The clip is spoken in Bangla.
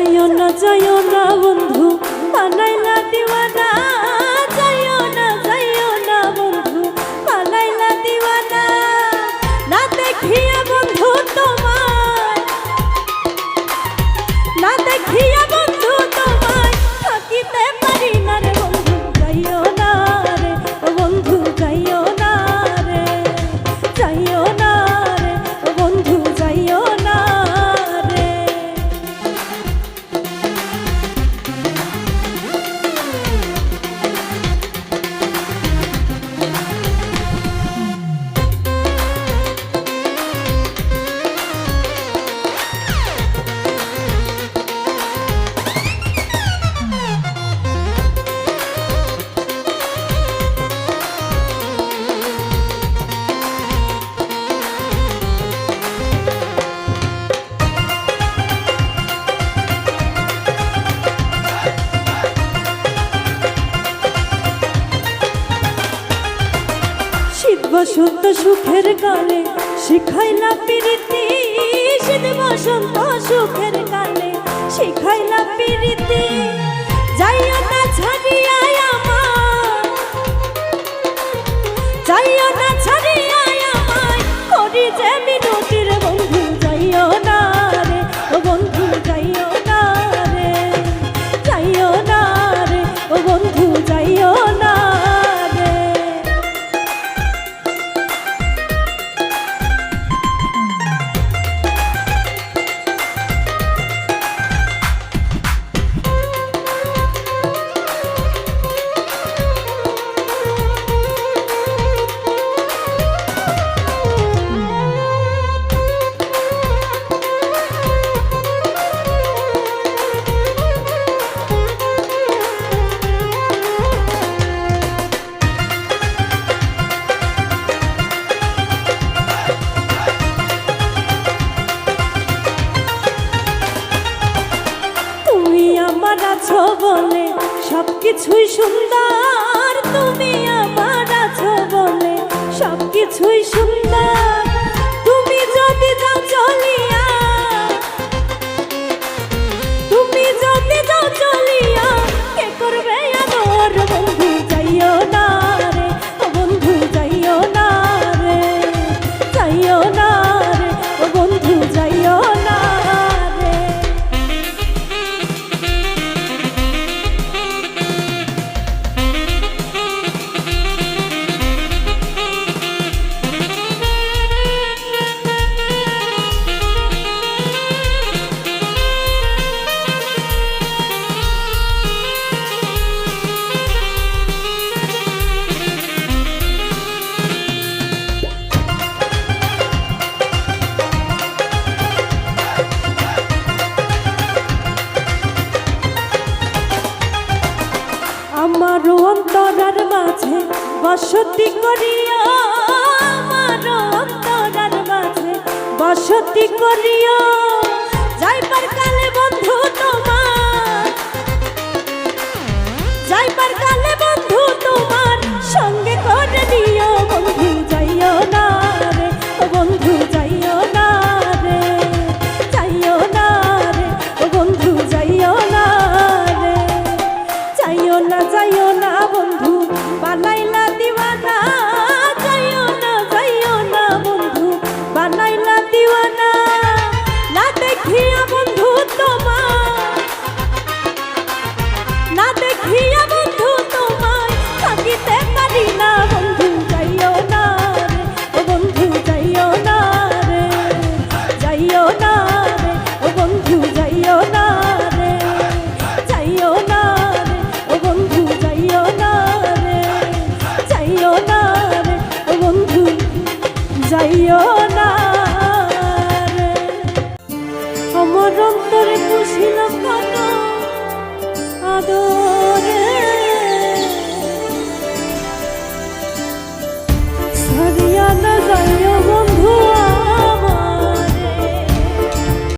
যাইও না বন্ধু বানাইলা দিওয়ানা, যাইও না বন্ধু বানাইলা দিওয়ানা। না দেখিয়া বন্ধু তোমায়, না দেখিয়া বন্ধু তোমায় থাকিতে পারি না রে বন্ধু, যাইও না রে ও বন্ধু, যাইও না রে, যাইও না রে ও বন্ধু, যাইও না রে। বসন্ত সুখের গালে শিখাইলা প্রীতি, শীত বসন্ত সুখের গালে শিখাইলা প্রীতি। যাইও না ছাড়িয়া আমার, যাইও না ছাড়িয়া আমায় করি যে মিনতির বন্ধু, যাইও না রে ও বন্ধু, যাইও না রে, যাইও না রে ও বন্ধু, যাইও না। আছো বলে সবকিছুই সুন্দর, তুমি আমার আছো বলে সবকিছুই সুন্দর। তুমি যদি যাও চলিয়া, তুমি যদি যাও চলিয়া কে করবে আদর বন্ধু, যাইও না রে ও বন্ধু, যাইও না রে, যাইও না রে ও বন্ধু, যাইও না রে। আমার অন্তরার মাঝে বসতি করিয়া, আমার অন্তরার মাঝে বসতি করিয়া। যাইবার কালে বন্ধু তোমার, যাইবার কালে বন্ধু তোমার সঙ্গে করে নিও বন্ধু, যাইও না রে ও বন্ধু, যাইও না রে, যাইও না রে ও বন্ধু, যাইও না রে, যাইও না, যাইও না বন্ধু বানাইলা দিওয়ানা, যাইও না বন্ধু বানাইলা দিওয়ানা। না দেখিয়া বন্ধু তোমার, না দেখিয়া বন্ধু তোমায় থাকিতে পারি না বন্ধু, যাইও না রে ও বন্ধু, যাইও না রে, যাইও না রে ও বন্ধু, যাইও না রে, যাইও না রে ও বন্ধু, যাইও না রে, যাইও না রে ও বন্ধু, যাইও না রে। আমার অন্তরে পুষিল কত আদর,